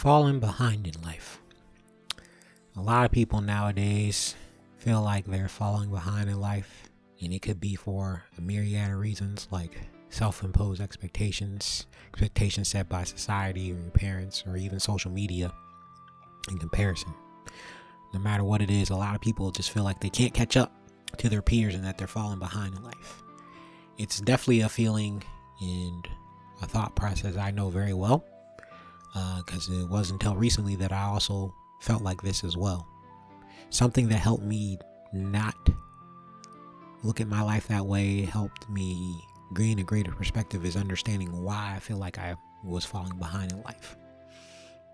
Falling behind in life. A lot of people nowadays feel like they're falling behind in life, and it could be for a myriad of reasons like self-imposed expectations set by society or your parents or even social media in comparison. No matter what it is, a lot of people just feel like they can't catch up to their peers and that they're falling behind in life. It's definitely a feeling and a thought process I know very well, because it wasn't until recently that I also felt like this as well. Something that helped me not look at my life that way, helped me gain a greater perspective, is understanding why I feel like I was falling behind in life.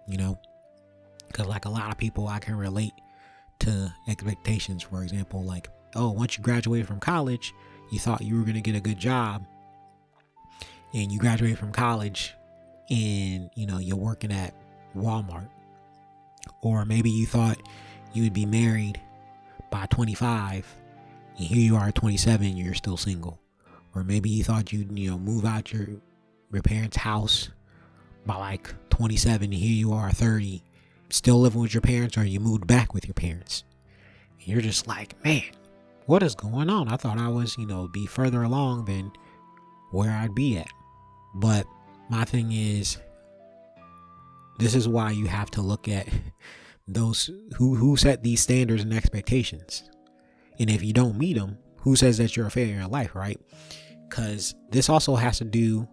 Because like a lot of people, I can relate to expectations. For example, like, oh, once you graduated from college, you thought you were going to get a good job, and you graduated from college and you're working at Walmart. Or maybe you thought you would be married by 25, and here you are at 27 and you're still single. Or maybe you thought you'd move out your parents' house by like 27, and here you are 30, still living with your parents, or you moved back with your parents. And you're just like, man, what is going on? I thought I was be further along than where I'd be at. But my thing is, this is why you have to look at those who set these standards and expectations. And if you don't meet them, who says that you're a failure in life, right? Because this also has to do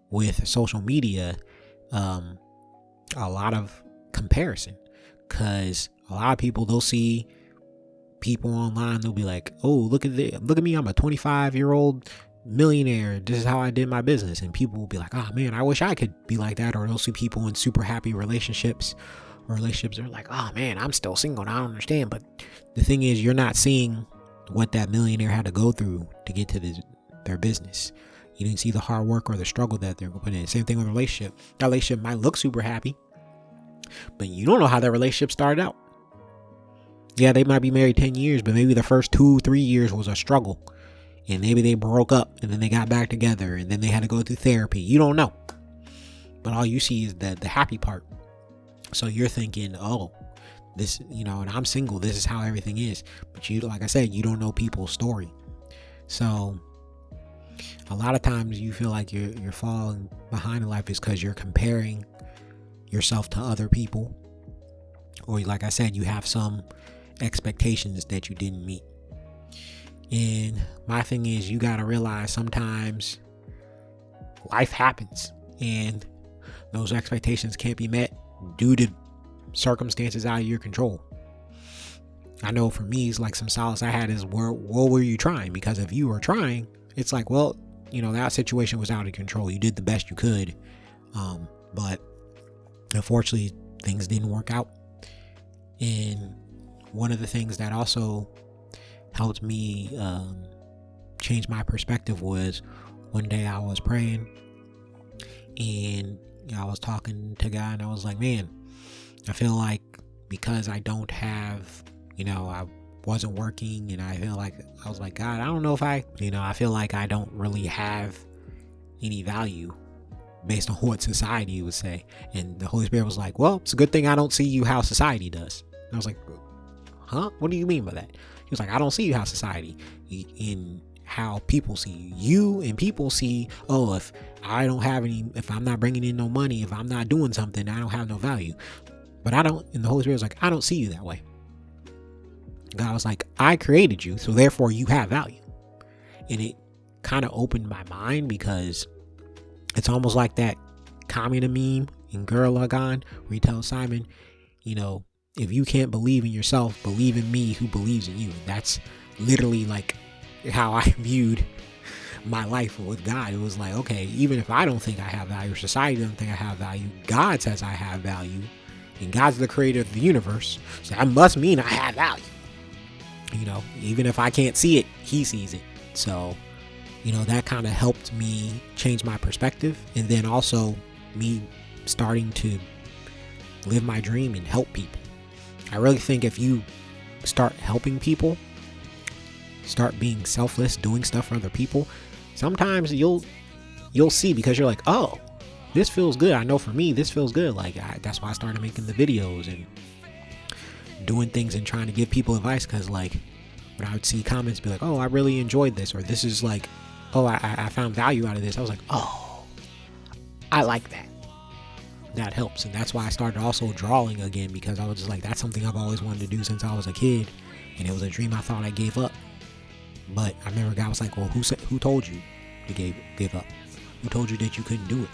with social media, a lot of comparison. Because a lot of people, they'll see people online, they'll be like, oh, look at me, I'm a 25-year-old millionaire, this is how I did my business. And people will be like, oh man, I wish I could be like that. Or they'll see people in super happy relationships, or relationships are like, oh man, I'm still single and I don't understand. But the thing is, you're not seeing what that millionaire had to go through to get to their business. You didn't see the hard work or the struggle that they're putting in. Same thing with a relationship. That relationship might look super happy, but you don't know how that relationship started out. Yeah, they might be married 10 years, but maybe the first 2-3 years was a struggle. And maybe they broke up and then they got back together and then they had to go through therapy. You don't know. But all you see is the happy part. So you're thinking, oh, this, and I'm single, this is how everything is. But you, like I said, you don't know people's story. So a lot of times you feel like you're falling behind in life is because you're comparing yourself to other people. Or like I said, you have some expectations that you didn't meet. And my thing is, you got to realize sometimes life happens and those expectations can't be met due to circumstances out of your control. I know for me, it's like some solace I had is, what were you trying? Because if you were trying, it's like, well, that situation was out of control. You did the best you could. But unfortunately, things didn't work out. And one of the things that also helped me change my perspective was one day I was praying and I was talking to God, and I was like, man, I feel like because I don't have, I wasn't working, and I was like, God, I don't know if I feel like I don't really have any value based on what society would say. And the Holy Spirit was like, well, it's a good thing I don't see you how society does. And I was like, huh? What do you mean by that? He was like, I don't see you how society, in how people see you, and people see, oh, if I'm not bringing in no money, if I'm not doing something, I don't have no value. But I don't, and the Holy Spirit was like, I don't see you that way. God was like, I created you, so therefore you have value. And it kind of opened my mind, because it's almost like that comedy meme in Girl Lagan where he tells Simon, if you can't believe in yourself, believe in me who believes in you. That's literally like how I viewed my life with God. It was like, okay, even if I don't think I have value, or society doesn't think I have value, God says I have value, and God's the creator of the universe, so that must mean I have value. Even if I can't see it, he sees it. So, that kind of helped me change my perspective. And then also me starting to live my dream and help people. I really think if you start helping people, start being selfless, doing stuff for other people, sometimes you'll see, because you're like, oh, this feels good. I know for me, this feels good. Like, that's why I started making the videos and doing things and trying to give people advice. Because, like, when I would see comments be like, oh, I really enjoyed this, or this is like, oh, I found value out of this, I was like, oh, I like that. That helps. And that's why I started also drawing again, because I was just like, that's something I've always wanted to do since I was a kid, and it was a dream I thought I gave up. But I remember a guy was like, well, who told you to give up? Who told you that you couldn't do it?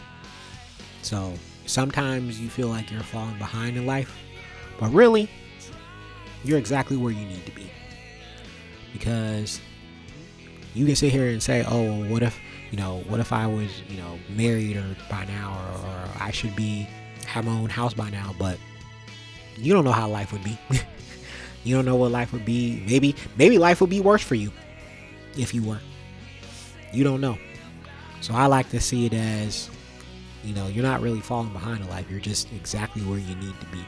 So sometimes you feel like you're falling behind in life, but really, you're exactly where you need to be. Because you can sit here and say, oh, well, what if I was, married or by now, or I should have my own house by now, but you don't know how life would be. You don't know what life would be. Maybe life would be worse for you if you were. You don't know. So I like to see it as, you're not really falling behind in life. You're just exactly where you need to be.